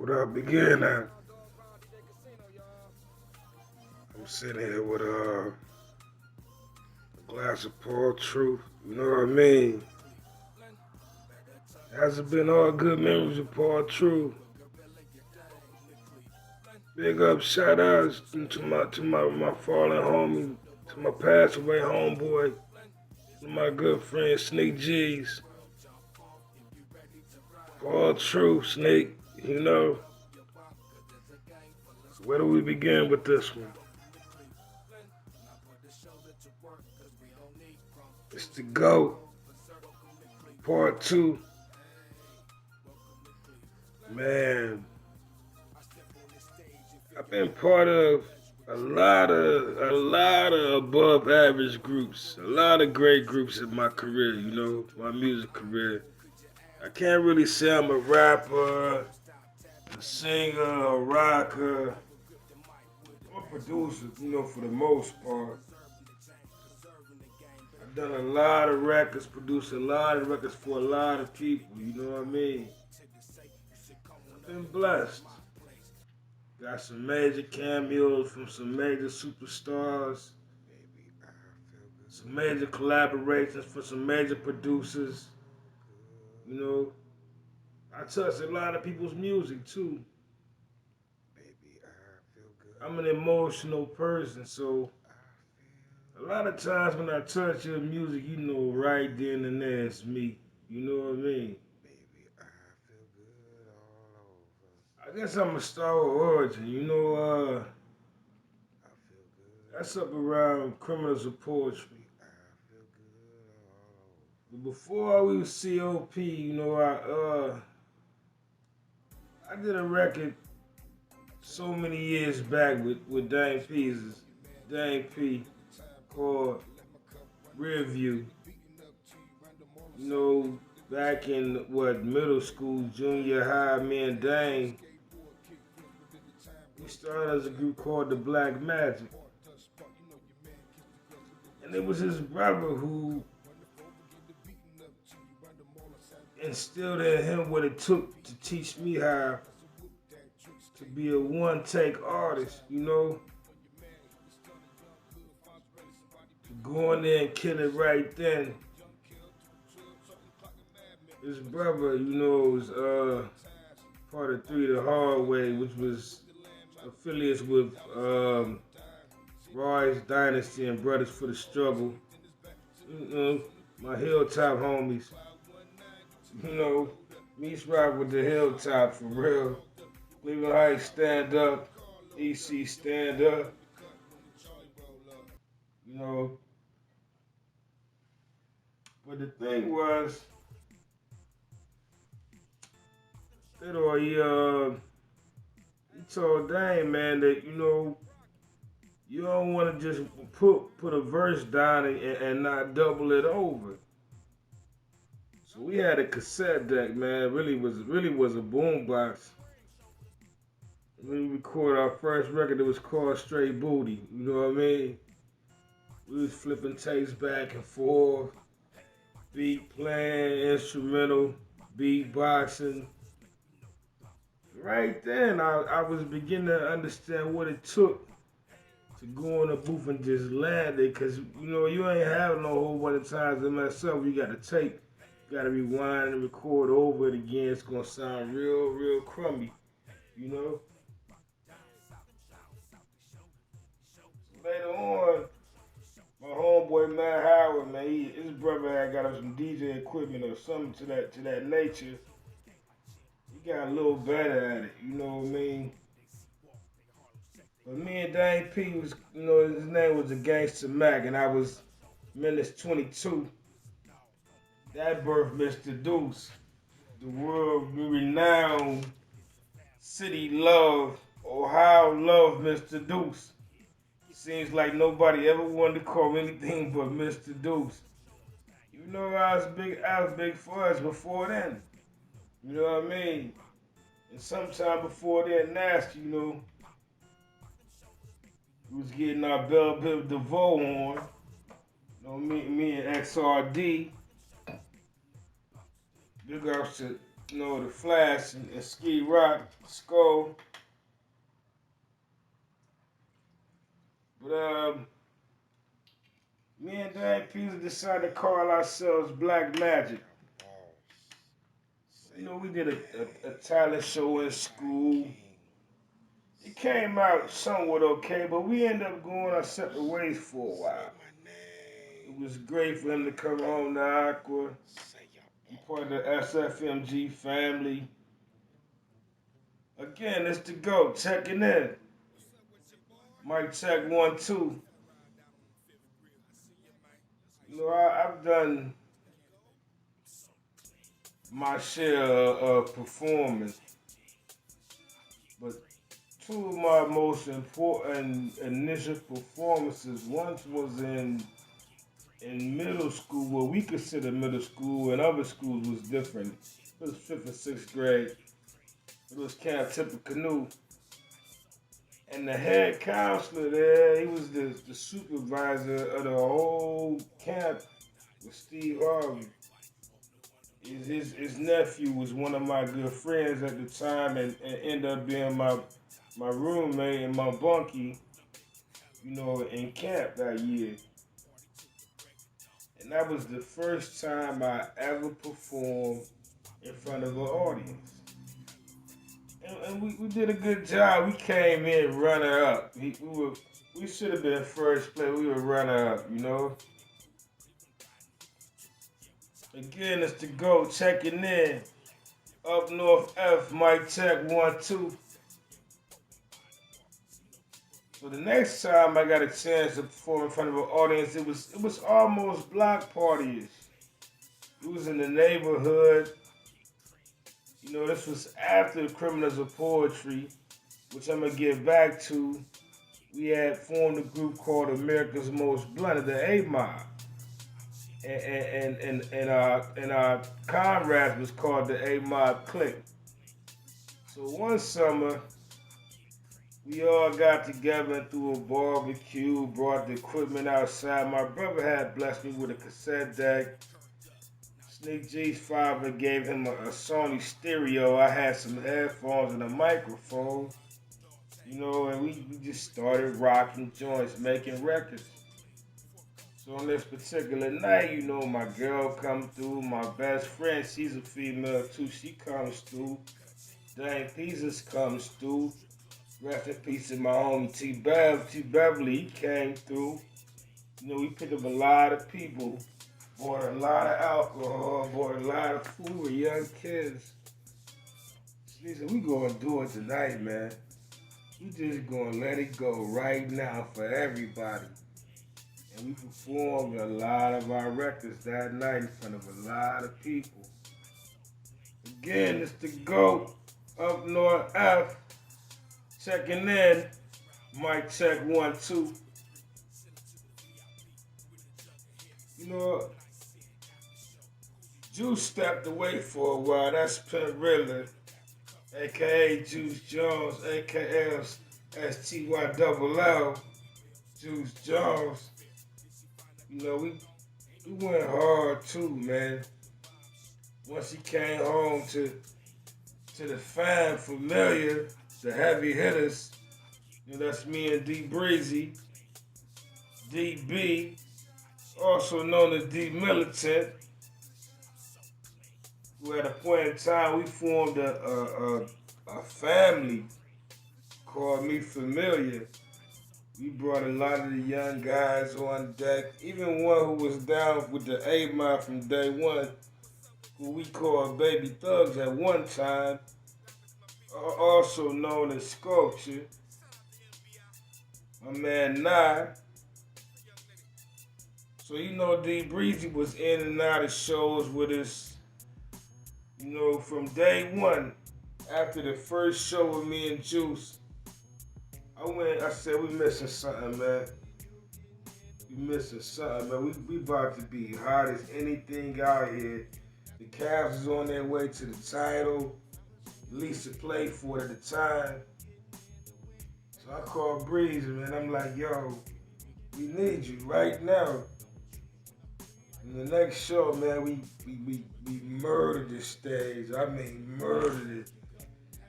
Without beginning, I'm sitting here with a glass of Paul Truth. You know what I mean? Has it been all good memories of Paul Truth? Big up, shout outs to my fallen homie, to my passed away homeboy, to my good friend Snake G's. Paul Truth, Snake. You know, where do we begin with this one? It's the GOAT, part two. Man, I've been part of a lot of above average groups, a lot of great groups in my career, my music career. I can't really say I'm a rapper, a singer, a rocker, or a producer, for the most part. I've done a lot of records, produced a lot of records for a lot of people, you know what I mean? I've been blessed. Got some major cameos from some major superstars, some major collaborations for some major producers. You know, I touch a lot of people's music too. I'm an emotional person, so a lot of times when I touch your music, right then and there it's me. You know what I mean? I guess I'm a star of origin. That's up around criminals of poetry. But before we was COP, I did a record so many years back with Dame P called Rear View. You know, back in middle school, junior high, me and Dame, we started as a group called the Black Magic. And it was his brother who instilled in him what it took to teach me how to be a one take artist, to go in there and kill it right then. His brother, was part of Three the Hard Way, which was affiliates with Roy's Dynasty and Brothers for the Struggle. You know, my Hilltop homies. You know, Meets Rock with the Hilltop for real. Cleveland Heights stand up. EC stand up. You know, but the thing was, he told Dame man that you don't want to just put a verse down and not double it over. So we had a cassette deck, man. It really was a boombox. We recorded our first record. It was called Straight Booty. You know what I mean? We was flipping tapes back and forth, beat playing, instrumental, beatboxing. Right then, I was beginning to understand what it took to go in the booth and just land it, cause you ain't having no whole bunch of times to mess up. You got to tape, you got to rewind and record over it again. It's gonna sound real, real crummy, you know. Later on, my homeboy Matt Howard, man, his brother had got him some DJ equipment or something to that nature. He got a little better at it, you know what I mean? But me and Dane P was, his name was the Gangster Mac, and I was Menace 22. That birthed Mr. Deuce, the world renowned city love, Ohio love Mr. Deuce. Seems like nobody ever wanted to call me anything but Mr. Deuce. I was big for us before then. You know what I mean? And sometime before then, Nasty, we was getting our Bell Biv DeVoe on. Me and XRD. Big ups to the Flash and Ski Rock, Skull. But me and Dan Peter decided to call ourselves Black Magic. We did a talent show in school. It came out somewhat okay, but we ended up going our separate ways for a while. It was great for him to come home to Aqua, be part of the SFMG family. Again, it's the GOAT, checking in. Mic check 1, 2. I've done my share of performing, but two of my most important initial performances, once was in middle school, what we consider middle school, and other schools was different. It was 5th and 6th grade. It was Camp Tippecanoe. And the head counselor there, he was the supervisor of the whole camp with Steve Harvey. His nephew was one of my good friends at the time and ended up being my roommate and my bunkie, in camp that year. And that was the first time I ever performed in front of an audience. And we did a good job. We came in runner up. We should have been first place. We were runner up. Again, it's the GOAT checking in. Up North F, mic check 1, 2. So the next time I got a chance to perform in front of an audience, it was almost block parties. It was in the neighborhood. This was after the Criminals of Poetry, which I'm gonna get back to. We had formed a group called America's Most Blunted, the A Mob, and our comrades was called the A Mob Clique. So one summer, we all got together and threw a barbecue, brought the equipment outside. My brother had blessed me with a cassette deck. Sneak G's father gave him a Sony stereo. I had some headphones and a microphone, and we just started rocking joints, making records. So on this particular night, my girl come through, my best friend, she's a female too, she comes through. Dang Pieces comes through. Rest in peace to my homie T Beverly, he came through. We picked up a lot of people, bought a lot of alcohol, bought a lot of food with young kids. She said, we gonna do it tonight, man. We just gonna let it go right now for everybody. And we performed a lot of our records that night in front of a lot of people. Again, it's the GOAT, Up North F, checking in. Mic check 1, 2. Juice stepped away for a while. That's Pimp Riddler, aka Juice Jones, aka STY Juice Jones. We went hard too, man. Once he came home to the fan familiar, the heavy hitters, that's me and D Breezy, DB, also known as D Militant, who at a point in time we formed a family called Me Familiar. We brought a lot of the young guys on deck, even one who was down with the A-Mob from day one, who we called Baby Thugs at one time, also known as Sculpture. My man Nye. So D Breezy was in and out of shows with us, from day one. After the first show with me and Juice, I said, we missing something, man. We missing something, man. We about to be hot as anything out here. The Cavs is on their way to the title. Lisa played for it at the time. So I called Breezy, man. I'm like, yo, we need you right now. In the next show, man, we murdered the stage. I mean, murdered it.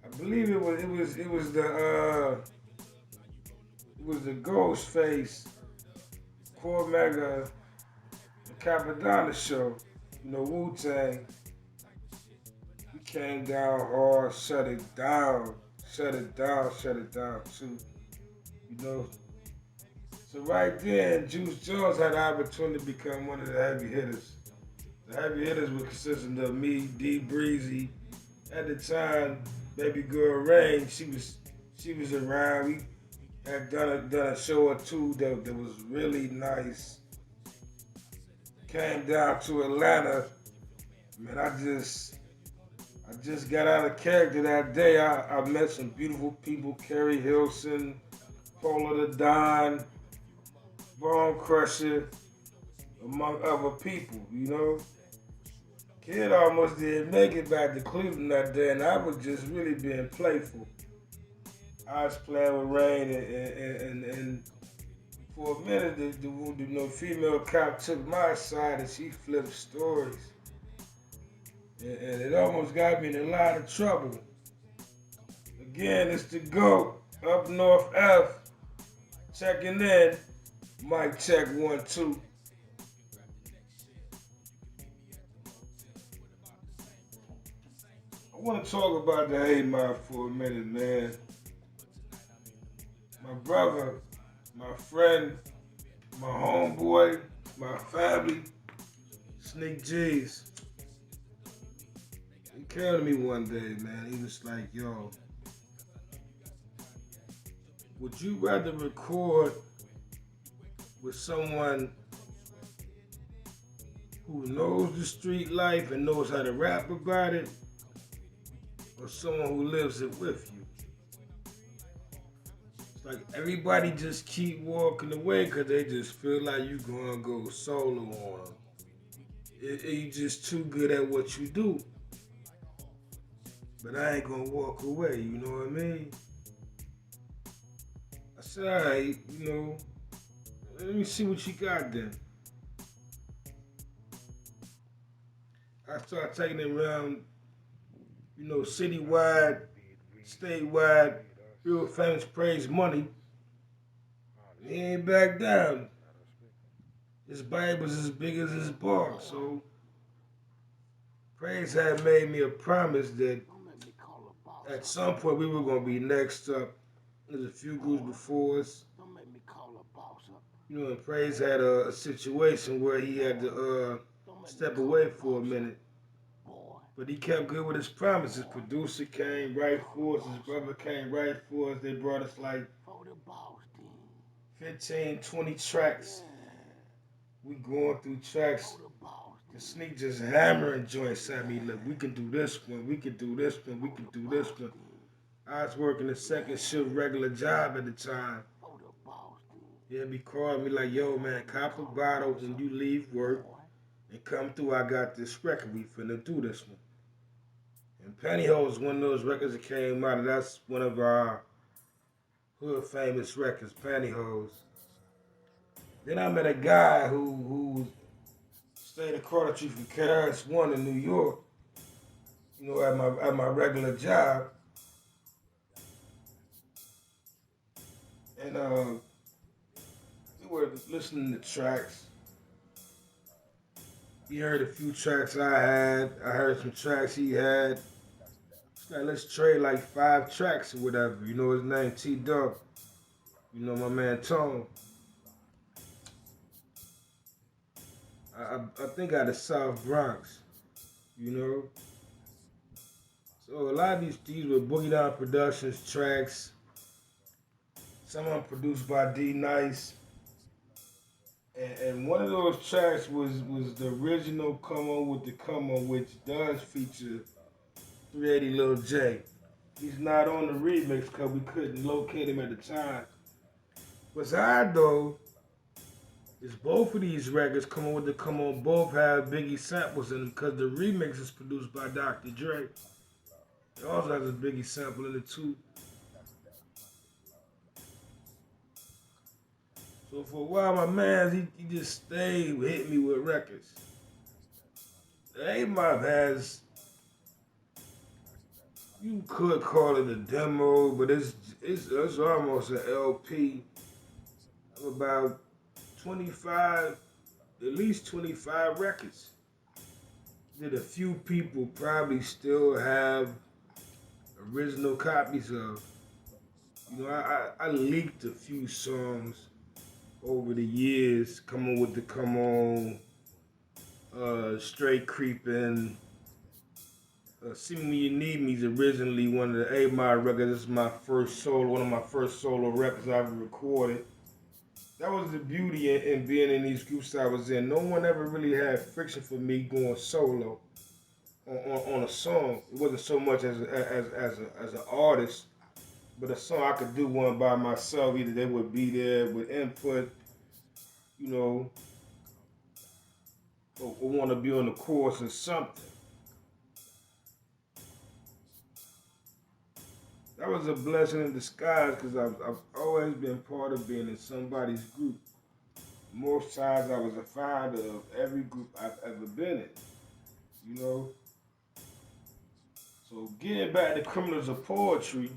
I believe it was the Ghostface, Cormega, the Capadonna show. You know, Wu Tang. We came down hard, shut it down, shut it down, shut it down too. You know. So right then, Juice Jones had the opportunity to become one of the heavy hitters. The heavy hitters were consisting of me, D Breezy. At the time, baby girl Rain, she was around. We had done a show or two that was really nice. Came down to Atlanta. Man, I just got out of character that day. I met some beautiful people, Carrie Hilson, Paula the Don, Bone Crusher, among other people, you know. Kid almost didn't make it back to Cleveland that day, and I was just really being playful. I was playing with Rain, and for a minute, the female cop took my side and she flipped stories. And it almost got me in a lot of trouble. Again, it's the GOAT, Up North F, checking in. Mic check 1 2. I want to talk about the A Mob for a minute, man. My brother, my friend, my homeboy, my family, Sneak G's. He came to me one day, man. He was like, yo, would you rather record with someone who knows the street life and knows how to rap about it, or someone who lives it with you? It's like everybody just keep walking away because they just feel like you gonna go solo on them. You just too good at what you do. But I ain't gonna walk away, you know what I mean? I said, alright, let me see what you got then. I started taking it around, citywide, statewide, real famous praise money. He ain't back down. His Bible's as big as his bar, so Praise had made me a promise that at some point we were gonna be next up. There's a few groups before us. And Praise had a situation where he had to step away for a minute. But he kept good with his promises. Producer came right for us. His brother came right for us. They brought us like 15, 20 tracks. We going through tracks. The Sneak just hammering joints at me. Look, we can do this one. We can do this one. We can do this one. I was working a second shift regular job at the time. He'd be calling me like, yo, man, cop a bottle when you leave work and come through. I got this record. We finna do this one. And Pantyhose is one of those records that came out. That's one of our hood famous records, Pantyhose. Then I met a guy who stayed across the street from KRS-One in New York. At my regular job. And we were listening to tracks. He heard a few tracks I had. I heard some tracks he had. It's like, let's trade like 5 tracks or whatever. You know his name, T-Dub. My man Tone. I think out of South Bronx. you know. So a lot of these were Boogie Down Productions tracks. Some of them produced by D Nice. And one of those tracks was the original Come On With The Come On, which does feature 380 Lil J. He's not on the remix because we couldn't locate him at the time. What's odd though is both of these records, Come On With The Come On, both have Biggie samples in them because the remix is produced by Dr. Dre. It also has a Biggie sample in it too. So So for a while, my man, he just stayed hitting me with records. The A Mob has, you could call it a demo, but it's almost an LP of about 25, at least 25 records that a few people probably still have original copies of. You know, I leaked a few songs over the years, coming with the Come On, Straight Creepin'. See Me You Need Me is originally one of the A-Mod records. This is my first solo, one of my first solo records I ever recorded. That was the beauty in being in these groups I was in. No one ever really had friction for me going solo on a song. It wasn't so much as an artist, but a song I could do one by myself. Either they would be there with input, you know, or want to be on the chorus or something. That was a blessing in disguise because I've always been part of being in somebody's group. Most times I was a founder of every group I've ever been in, you know. So getting back to Criminals of Poetry,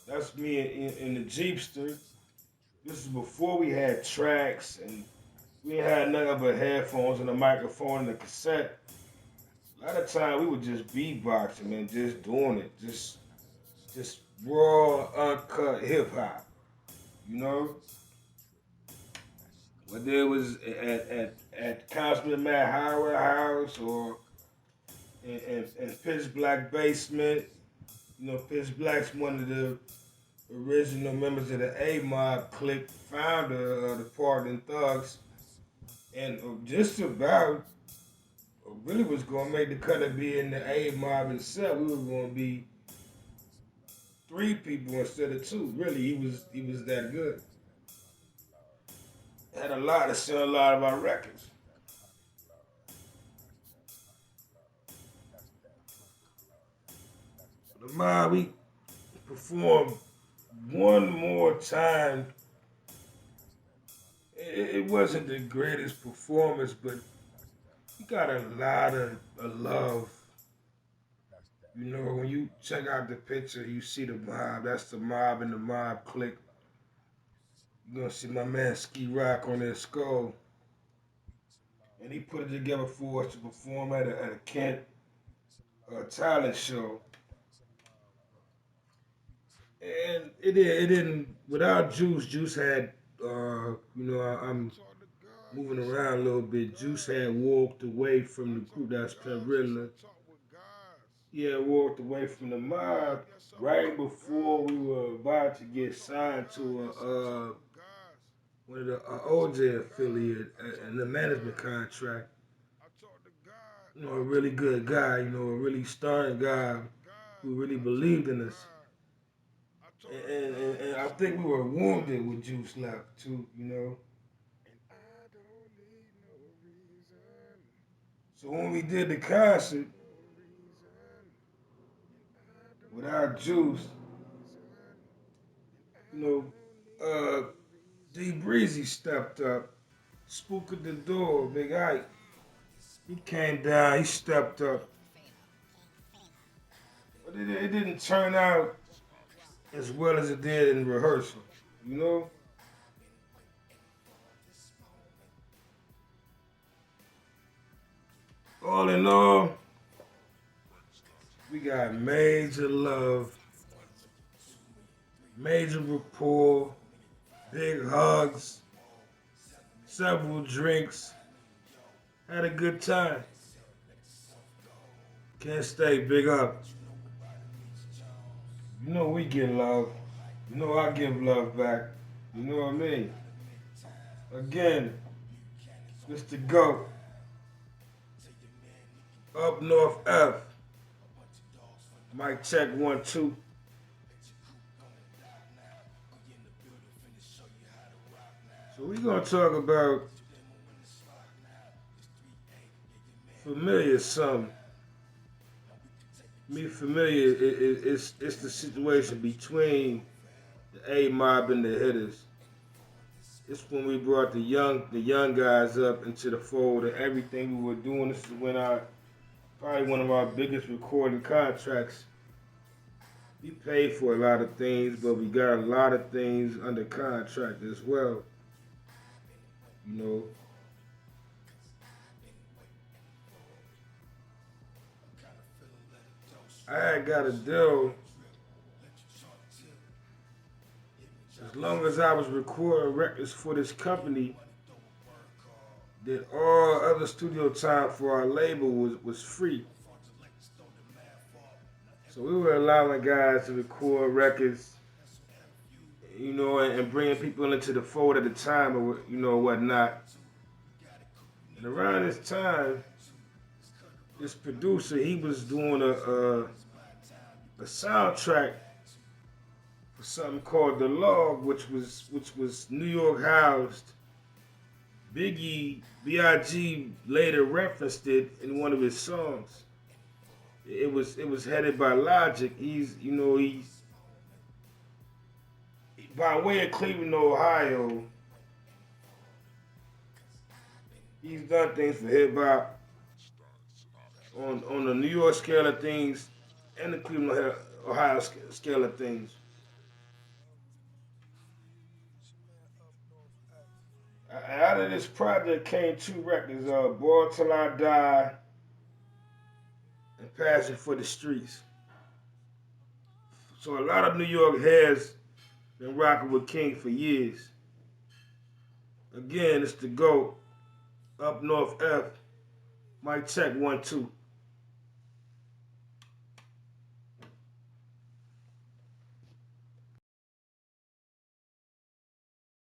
that's me in the Jeepster. This is before we had tracks and we had nothing but headphones and a microphone and a cassette. A lot of time we were just beatboxing, man, just doing it, just raw, uncut hip hop, you know. Whether it was at Councilman Matt Howard House or in Pitch Black Basement. You know, Pitch Black's one of the original members of the A Mob clique, founder of the Pardon Thugs, and just about really was gonna make the cut of being the A Mob itself. We were gonna be three people instead of two. Really, he was that good. Had a lot to sell a lot of our records. The Mob, we performed one more time. It wasn't the greatest performance, but we got a lot of love. You know, when you check out the picture, you see the Mob. That's the Mob and the Mob clique. You're gonna see my man Ski Rock on his skull. And he put it together for us to perform at a Kent talent show. And it didn't, without Juice, Juice had, I'm moving around a little bit. Juice had walked away from the group. That's Pimp Riddler. He had walked away from the Mob right before we were about to get signed to one of the OJ affiliate and the management contract. You know, a really good guy. You know, a really stern guy who really believed in us. And I think we were wounded with Juice left too. You know. So when we did the concert without Juice, you know, D Breezy stepped up, spook at the door, Big Ike. He came down, he stepped up. But it didn't turn out as well as it did in rehearsal. You know? All in all, we got major love, major rapport, big hugs, several drinks. Had a good time. Can't stay big up. You know we get love. You know I give love back. You know what I mean? Again, Mr. Goat, up North F. Mic check 1 2. So we gonna talk about familiar something. Me familiar, it's the situation between the A Mob and the hitters. It's when we brought the young guys up into the fold and everything we were doing. This is when our probably one of our biggest recording contracts. We paid for a lot of things, but we got a lot of things under contract as well. You know, I had got a deal as long as I was recording records for this company. That all other studio time for our label was free. So we were allowing guys to record records, and bringing people into the fold at the time, or whatnot. And around this time, this producer he was doing a soundtrack for something called The Log, which was New York housed. Biggie Big later referenced it in one of his songs. It was headed by Logic. He's by way of Cleveland, Ohio. He's done things for hip hop on the New York scale of things and the Cleveland, Ohio scale of things. Out of this project came two records: "Born Till I Die" and "Passion for the Streets." So a lot of New York has been rocking with King for years. Again, it's the GOAT, Up North F, Mike Check 1 2.